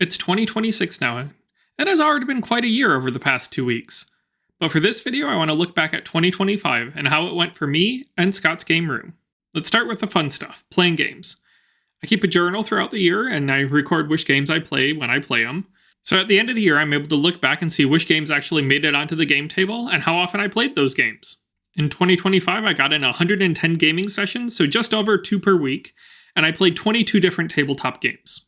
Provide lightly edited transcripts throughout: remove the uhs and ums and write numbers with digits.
It's 2026 now, and it has already been quite a year over the past 2 weeks. But for this video, I want to look back at 2025 and how it went for me and Scott's Game Room. Let's start with the fun stuff, playing games. I keep a journal throughout the year, and I record which games I play when I play them. So at the end of the year, I'm able to look back and see which games actually made it onto the game table and how often I played those games. In 2025, I got in 110 gaming sessions, so just over 2 per week, and I played 22 different tabletop games.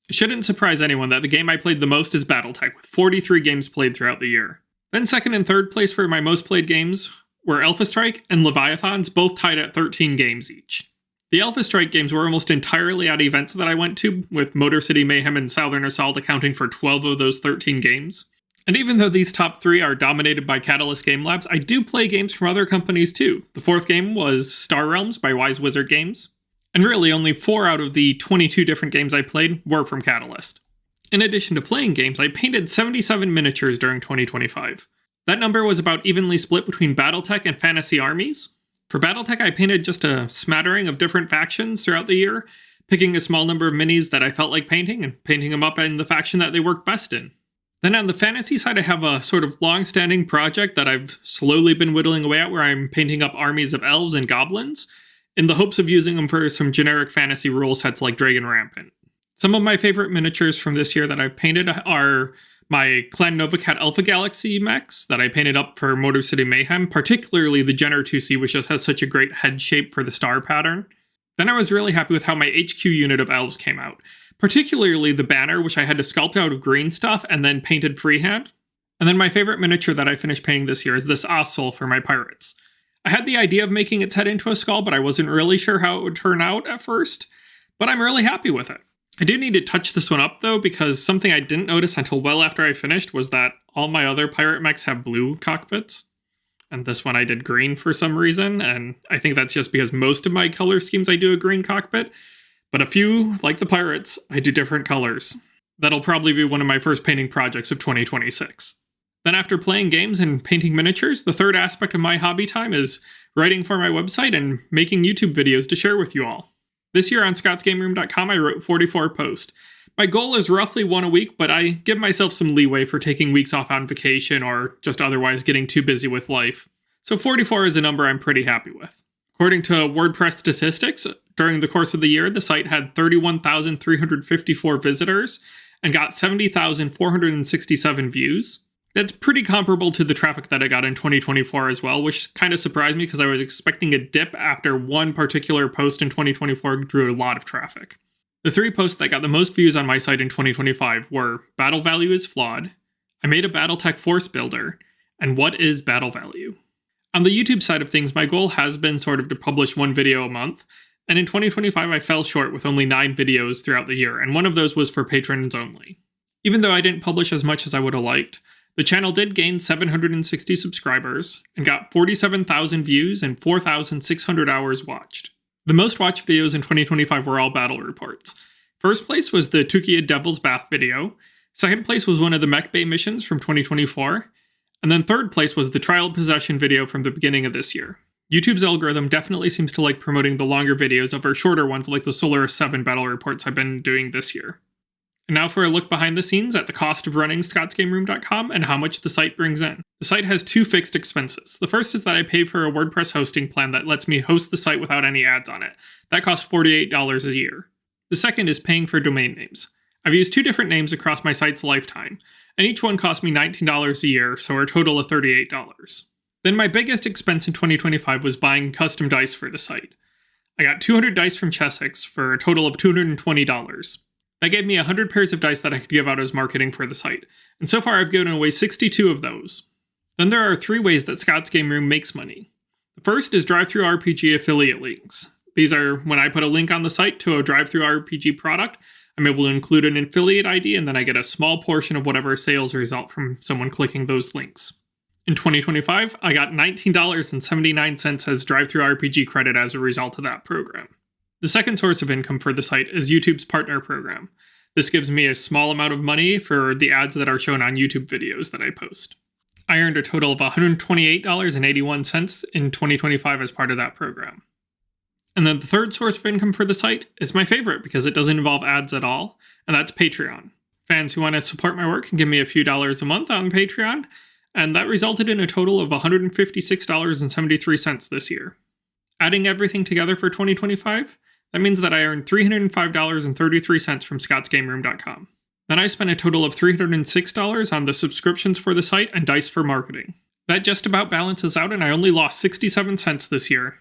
It shouldn't surprise anyone that the game I played the most is Battletech, with 43 games played throughout the year. Then second and third place for my most played games were Alpha Strike and Leviathans, both tied at 13 games each. The Alpha Strike games were almost entirely at events that I went to, with Motor City Mayhem and Southern Assault accounting for 12 of those 13 games. And even though these top 3 are dominated by Catalyst Game Labs, I do play games from other companies too. The 4th game was Star Realms by Wise Wizard Games. And really, only 4 out of the 22 different games I played were from Catalyst. In addition to playing games, I painted 77 miniatures during 2025. That number was about evenly split between Battletech and Fantasy Armies. For Battletech, I painted just a smattering of different factions throughout the year, picking a small number of minis that I felt like painting and painting them up in the faction that they work best in. Then on the fantasy side, I have a sort of long-standing project that I've slowly been whittling away at where I'm painting up armies of elves and goblins, in the hopes of using them for some generic fantasy rule sets like Dragon Rampant. Some of my favorite miniatures from this year that I've painted are my Clan Novacat Alpha Galaxy mechs that I painted up for Motor City Mayhem, particularly the Jenner 2C, which just has such a great head shape for the star pattern. Then I was really happy with how my HQ unit of elves came out, particularly the banner, which I had to sculpt out of green stuff and then painted freehand. And then my favorite miniature that I finished painting this year is this Ossol for my pirates. I had the idea of making its head into a skull, but I wasn't really sure how it would turn out at first, but I'm really happy with it. I do need to touch this one up though, because something I didn't notice until well after I finished was that all my other pirate mechs have blue cockpits, and this one I did green for some reason, and I think that's just because most of my color schemes I do a green cockpit, but a few, like the pirates, I do different colors. That'll probably be one of my first painting projects of 2026. Then after playing games and painting miniatures, the third aspect of my hobby time is writing for my website and making YouTube videos to share with you all. This year on scottsgameroom.com, I wrote 44 posts. My goal is roughly 1 a week, but I give myself some leeway for taking weeks off on vacation or just otherwise getting too busy with life. So 44 is a number I'm pretty happy with. According to WordPress statistics, during the course of the year, the site had 31,354 visitors and got 70,467 views. That's pretty comparable to the traffic that I got in 2024 as well, which kind of surprised me because I was expecting a dip after one particular post in 2024 drew a lot of traffic. The 3 posts that got the most views on my site in 2025 were Battle Value is Flawed, I Made a Battletech Force Builder, and What is Battle Value? On the YouTube side of things, my goal has been sort of to publish 1 video a month, and in 2025 I fell short with only 9 videos throughout the year, and one of those was for patrons only. Even though I didn't publish as much as I would have liked, the channel did gain 760 subscribers and got 47,000 views and 4,600 hours watched. The most watched videos in 2025 were all battle reports. First place was the Tukia Devil's Bath video, second place was one of the Mech Bay missions from 2024, and then third place was the Trial Possession video from the beginning of this year. YouTube's algorithm definitely seems to like promoting the longer videos over shorter ones like the Solaris 7 battle reports I've been doing this year. And now for a look behind the scenes at the cost of running scottsgameroom.com and how much the site brings in. The site has 2 fixed expenses. The first is that I pay for a WordPress hosting plan that lets me host the site without any ads on it. That costs $48 a year. The second is paying for domain names. I've used 2 different names across my site's lifetime, and each one cost me $19 a year, so a total of $38. Then my biggest expense in 2025 was buying custom dice for the site. I got 200 dice from Chessex for a total of $220. That gave me 100 pairs of dice that I could give out as marketing for the site, and so far I've given away 62 of those. Then there are 3 ways that Scott's Game Room makes money. The first is DriveThruRPG affiliate links. These are when I put a link on the site to a DriveThruRPG product, I'm able to include an affiliate ID, and then I get a small portion of whatever sales result from someone clicking those links. In 2025, I got $19.79 as DriveThruRPG credit as a result of that program. The second source of income for the site is YouTube's partner program. This gives me a small amount of money for the ads that are shown on YouTube videos that I post. I earned a total of $128.81 in 2025 as part of that program. And then the third source of income for the site is my favorite because it doesn't involve ads at all, and that's Patreon. fans who want to support my work can give me a few dollars a month on Patreon, and that resulted in a total of $156.73 this year. Adding everything together for 2025, that means that I earned $305.33 from ScottsGameRoom.com. Then I spent a total of $306 on the subscriptions for the site and dice for marketing. That just about balances out, and I only lost 67 cents this year,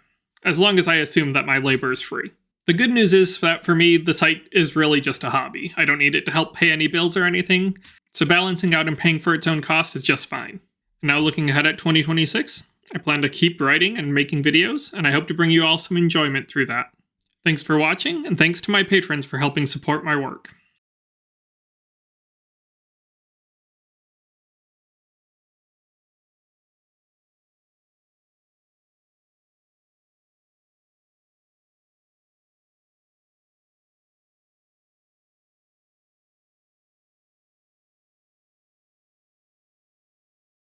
as long as I assume that my labor is free. The good news is that for me, the site is really just a hobby. I don't need it to help pay any bills or anything, so balancing out and paying for its own costs is just fine. Now looking ahead at 2026, I plan to keep writing and making videos, and I hope to bring you all some enjoyment through that. Thanks for watching, and thanks to my patrons for helping support my work.